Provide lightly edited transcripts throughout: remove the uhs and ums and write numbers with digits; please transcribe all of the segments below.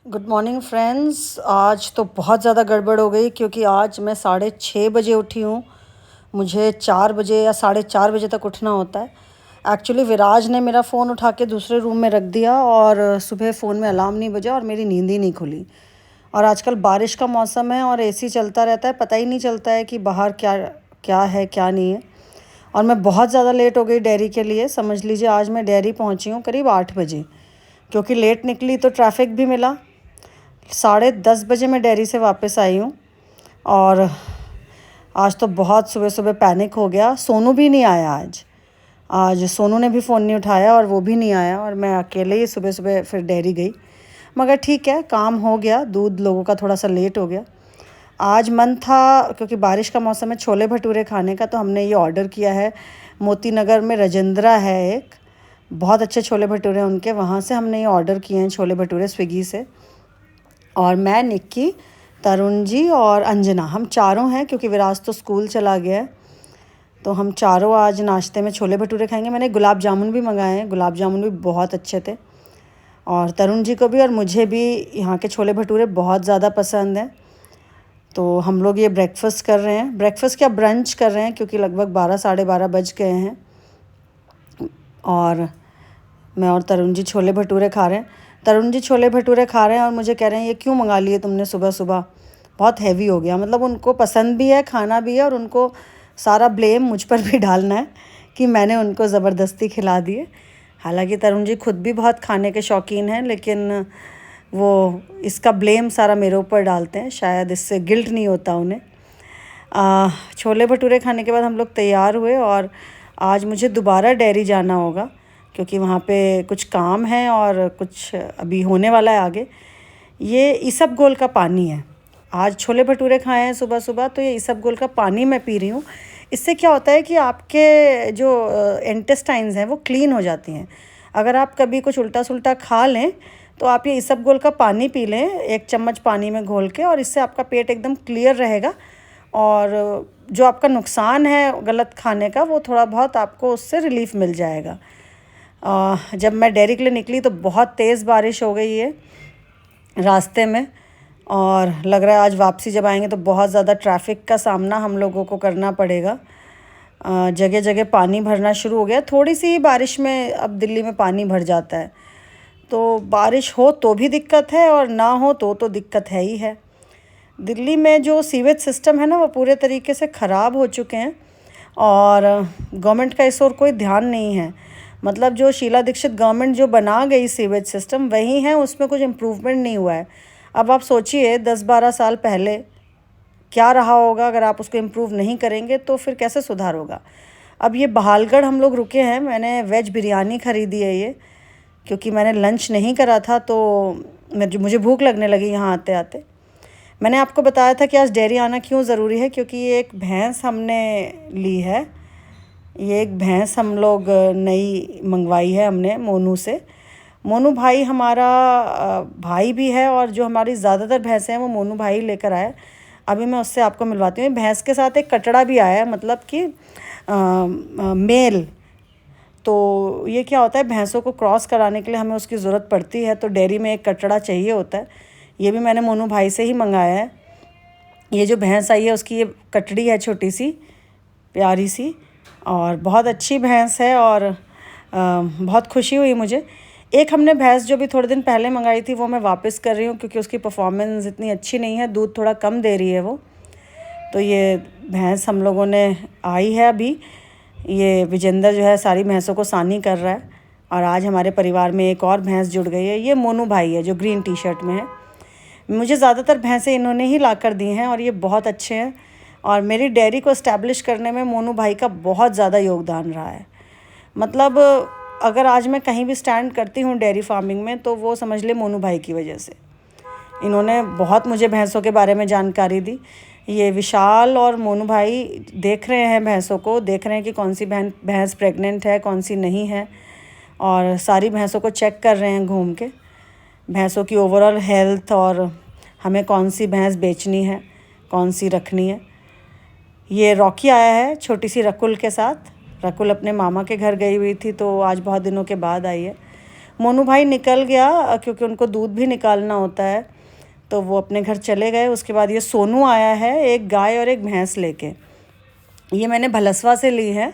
Good morning friends. आज तो बहुत ज़्यादा गड़बड़ हो गई क्योंकि आज मैं 6:30 बजे उठी हूँ। मुझे 4 बजे या 4:30 बजे तक उठना होता है। एक्चुअली विराज ने मेरा फ़ोन उठा के दूसरे रूम में रख दिया और सुबह फ़ोन में अलार्म नहीं बजा और मेरी नींद ही नहीं खुली। और आजकल बारिश का मौसम है और एसी चलता रहता है, पता ही नहीं चलता है कि बाहर क्या क्या है क्या नहीं है। और मैं बहुत ज़्यादा लेट हो गई डेयरी के लिए। समझ लीजिए आज मैं डेयरी पहुँची हूँ करीब 8 बजे, क्योंकि लेट निकली तो ट्रैफिक भी मिला। 10:30 बजे मैं डेयरी से वापस आई हूँ। और आज तो बहुत सुबह सुबह पैनिक हो गया। सोनू भी नहीं आया आज। आज सोनू ने भी फ़ोन नहीं उठाया और वो भी नहीं आया और मैं अकेले ही सुबह सुबह फिर डेयरी गई। मगर ठीक है, काम हो गया। दूध लोगों का थोड़ा सा लेट हो गया। आज मन था क्योंकि बारिश का मौसम है छोले भटूरे खाने का, तो हमने ये ऑर्डर किया है। मोती नगर में रजेंद्रा है एक, बहुत अच्छे छोले भटूरे उनके, वहाँ से हमने ये ऑर्डर किए हैं छोले भटूरे स्विगी से। और मैं, निक्की, तरुण जी और अंजना, हम चारों हैं क्योंकि विराज तो स्कूल चला गया है। तो हम चारों आज नाश्ते में छोले भटूरे खाएंगे। मैंने गुलाब जामुन भी मंगाए हैं, गुलाब जामुन भी बहुत अच्छे थे। और तरुण जी को भी और मुझे भी यहाँ के छोले भटूरे बहुत ज़्यादा पसंद हैं। तो हम लोग ये ब्रेकफास्ट कर रहे हैं, ब्रेकफास्ट क्या ब्रंच कर रहे हैं, क्योंकि लगभग 12 साढ़े 12 बज गए हैं। और मैं और तरुण जी छोले भटूरे खा रहे हैं। तरुण जी छोले भटूरे खा रहे हैं और मुझे कह रहे हैं ये क्यों मंगा लिए तुमने सुबह सुबह, बहुत हैवी हो गया। मतलब उनको पसंद भी है, खाना भी है, और उनको सारा ब्लेम मुझ पर भी डालना है कि मैंने उनको ज़बरदस्ती खिला दिए। हालांकि तरुण जी खुद भी बहुत खाने के शौकीन हैं, लेकिन वो इसका ब्लेम सारा मेरे ऊपर डालते हैं। शायद इससे गिल्ट नहीं होता उन्हें। छोले भटूरे खाने के बाद हम लोग तैयार हुए और आज मुझे दोबारा डेयरी जाना होगा क्योंकि वहाँ पे कुछ काम है और कुछ अभी होने वाला है आगे। ये ईसबगोल का पानी है। आज छोले भटूरे खाए हैं सुबह सुबह, तो ये ईसबगोल का पानी मैं पी रही हूँ। इससे क्या होता है कि आपके जो इंटेस्टाइन्स हैं वो क्लीन हो जाती हैं। अगर आप कभी कुछ उल्टा सुल्टा खा लें तो आप ये ईसबगोल का पानी पी लें 1 चम्मच पानी में घोल के, और इससे आपका पेट एकदम क्लियर रहेगा। और जो आपका नुकसान है गलत खाने का, वो थोड़ा बहुत आपको उससे रिलीफ मिल जाएगा। जब मैं डेयरी के लिए निकली तो बहुत तेज़ बारिश हो गई है रास्ते में, और लग रहा है आज वापसी जब आएंगे तो बहुत ज़्यादा ट्रैफिक का सामना हम लोगों को करना पड़ेगा। जगह जगह पानी भरना शुरू हो गया। थोड़ी सी बारिश में अब दिल्ली में पानी भर जाता है, तो बारिश हो तो भी दिक्कत है और ना हो तो दिक्कत है ही है। दिल्ली में जो सीवेज सिस्टम है ना, वो पूरे तरीके से ख़राब हो चुके हैं और गवर्नमेंट का इस ओर कोई ध्यान नहीं है। मतलब जो शीला दीक्षित गवर्नमेंट जो बना गई सीवेज सिस्टम वही है, उसमें कुछ इम्प्रूवमेंट नहीं हुआ है। अब आप सोचिए 10-12 साल पहले क्या रहा होगा। अगर आप उसको इम्प्रूव नहीं करेंगे तो फिर कैसे सुधार होगा। अब ये बहालगढ़ हम लोग रुके हैं। मैंने वेज बिरयानी ख़रीदी है ये, क्योंकि मैंने लंच नहीं करा था तो मुझे भूख लगने लगी यहाँ आते आते। मैंने आपको बताया था कि आज डेयरी आना क्यों ज़रूरी है, क्योंकि ये एक भैंस हमने ली है। ये एक भैंस हम लोग नई मंगवाई है हमने मोनू से। मोनू भाई हमारा भाई भी है, और जो हमारी ज़्यादातर भैंसें हैं वो मोनू भाई लेकर आए। अभी मैं उससे आपको मिलवाती हूँ। भैंस के साथ एक कटड़ा भी आया है, मतलब कि मेल। तो ये क्या होता है, भैंसों को क्रॉस कराने के लिए हमें उसकी ज़रूरत पड़ती है, तो डेयरी में एक कटड़ा चाहिए होता है। ये भी मैंने मोनू भाई से ही मंगाया है। ये जो भैंस आई है उसकी ये कटड़ी है, छोटी सी प्यारी सी, और बहुत अच्छी भैंस है। और बहुत खुशी हुई मुझे। एक हमने भैंस जो भी थोड़े दिन पहले मंगाई थी वो मैं वापस कर रही हूँ, क्योंकि उसकी परफॉर्मेंस इतनी अच्छी नहीं है, दूध थोड़ा कम दे रही है वो। तो ये भैंस हम लोगों ने आई है अभी। ये विजेंद्र जो है सारी भैंसों को सानी कर रहा है, और आज हमारे परिवार में एक और भैंस जुड़ गई है। ये मोनू भाई है जो ग्रीन टी शर्ट में है। मुझे ज़्यादातर भैंसें इन्होंने ही ला कर दी हैं और ये बहुत अच्छे हैं। और मेरी डेयरी को इस्टेब्लिश करने में मोनू भाई का बहुत ज़्यादा योगदान रहा है। मतलब अगर आज मैं कहीं भी स्टैंड करती हूँ डेयरी फार्मिंग में, तो वो समझ ले मोनू भाई की वजह से। इन्होंने बहुत मुझे भैंसों के बारे में जानकारी दी। ये विशाल और मोनू भाई देख रहे हैं भैंसों को, देख रहे हैं कि कौन सी भैंस प्रेग्नेंट है, कौन सी नहीं है, और सारी भैंसों को चेक कर रहे हैं घूम के, भैंसों की ओवरऑल हेल्थ, और हमें कौन सी भैंस बेचनी है, कौन सी रखनी है। ये रॉकी आया है छोटी सी रकुल के साथ। रकुल अपने मामा के घर गई हुई थी, तो आज बहुत दिनों के बाद आई है। मोनू भाई निकल गया क्योंकि उनको दूध भी निकालना होता है, तो वो अपने घर चले गए। उसके बाद ये सोनू आया है एक गाय और एक भैंस लेके। ये मैंने भलसवा से ली है,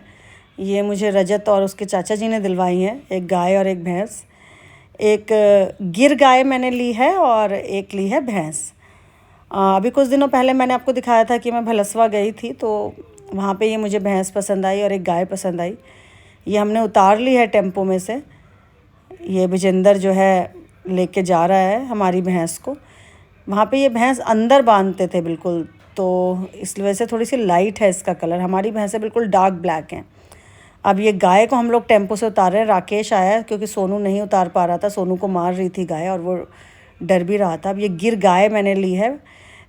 ये मुझे रजत और उसके चाचा जी ने दिलवाई हैं, एक गाय और एक भैंस। एक गिर गाय मैंने ली है और एक ली है भैंस। अभी कुछ दिनों पहले मैंने आपको दिखाया था कि मैं भलसवा गई थी, तो वहाँ पे ये मुझे भैंस पसंद आई और एक गाय पसंद आई। ये हमने उतार ली है टेम्पो में से। ये विजेंदर जो है लेके जा रहा है हमारी भैंस को। वहाँ पे ये भैंस अंदर बांधते थे बिल्कुल, तो इस वजह से थोड़ी सी लाइट है इसका कलर। हमारी भैंसें बिल्कुल डार्क ब्लैक हैं। अब ये गाय को हम लोग टेम्पो से उतार रहे हैं। राकेश आया है क्योंकि सोनू नहीं उतार पा रहा था, सोनू को मार रही थी गाय और वो डर भी रहा था। अब ये गिर गाय मैंने ली है,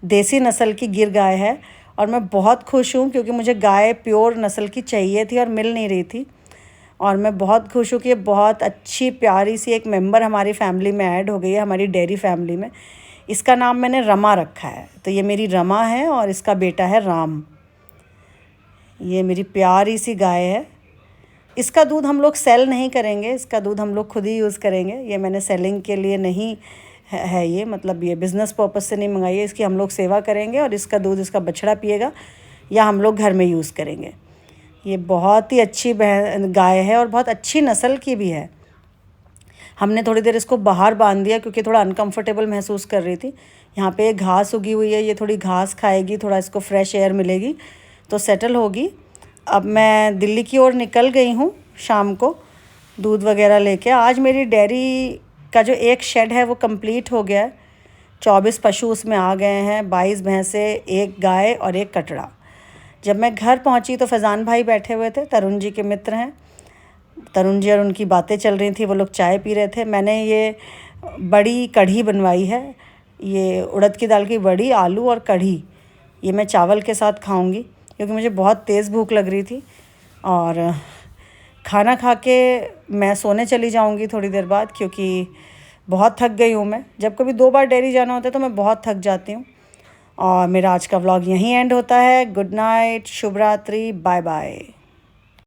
देसी नस्ल की गिर गाय है और मैं बहुत खुश हूँ क्योंकि मुझे गाय प्योर नस्ल की चाहिए थी और मिल नहीं रही थी। और मैं बहुत खुश हूँ कि ये बहुत अच्छी प्यारी सी एक मेंबर हमारी फैमिली में ऐड हो गई है, हमारी डेयरी फैमिली में। इसका नाम मैंने रमा रखा है, तो ये मेरी रमा है और इसका बेटा है राम। ये मेरी प्यारी सी गाय है। इसका दूध हम लोग सेल नहीं करेंगे, इसका दूध हम लोग खुद ही यूज़ करेंगे। ये मैंने सेलिंग के लिए नहीं है ये, मतलब ये बिज़नेस पर्पस से नहीं मंगाई है। इसकी हम लोग सेवा करेंगे और इसका दूध इसका बछड़ा पिएगा या हम लोग घर में यूज़ करेंगे। ये बहुत ही अच्छी गाय है और बहुत अच्छी नस्ल की भी है। हमने थोड़ी देर इसको बाहर बांध दिया क्योंकि थोड़ा अनकंफर्टेबल महसूस कर रही थी। यहाँ पे घास उगी हुई है, ये थोड़ी घास खाएगी, थोड़ा इसको फ्रेश एयर मिलेगी तो सेटल होगी। अब मैं दिल्ली की ओर निकल गई हूँ शाम को दूध वगैरह लेके। आज मेरी डेयरी का जो एक शेड है वो कंप्लीट हो गया है। 24 पशु उसमें आ गए हैं, 22 भैंसें, एक गाय और एक कटड़ा। जब मैं घर पहुंची तो फैज़ान भाई बैठे हुए थे, तरुण जी के मित्र हैं। तरुण जी और उनकी बातें चल रही थी, वो लोग चाय पी रहे थे। मैंने ये बड़ी कढ़ी बनवाई है, ये उड़द की दाल की बड़ी, आलू और कढ़ी। ये मैं चावल के साथ खाऊंगी क्योंकि मुझे बहुत तेज़ भूख लग रही थी। और खाना खा के मैं सोने चली जाऊंगी थोड़ी देर बाद क्योंकि बहुत थक गई हूँ मैं। जब कभी 2 बार डेयरी जाना होता है तो मैं बहुत थक जाती हूँ। और मेरा आज का व्लॉग यहीं एंड होता है। गुड नाइट, शुभ रात्रि, बाय बाय।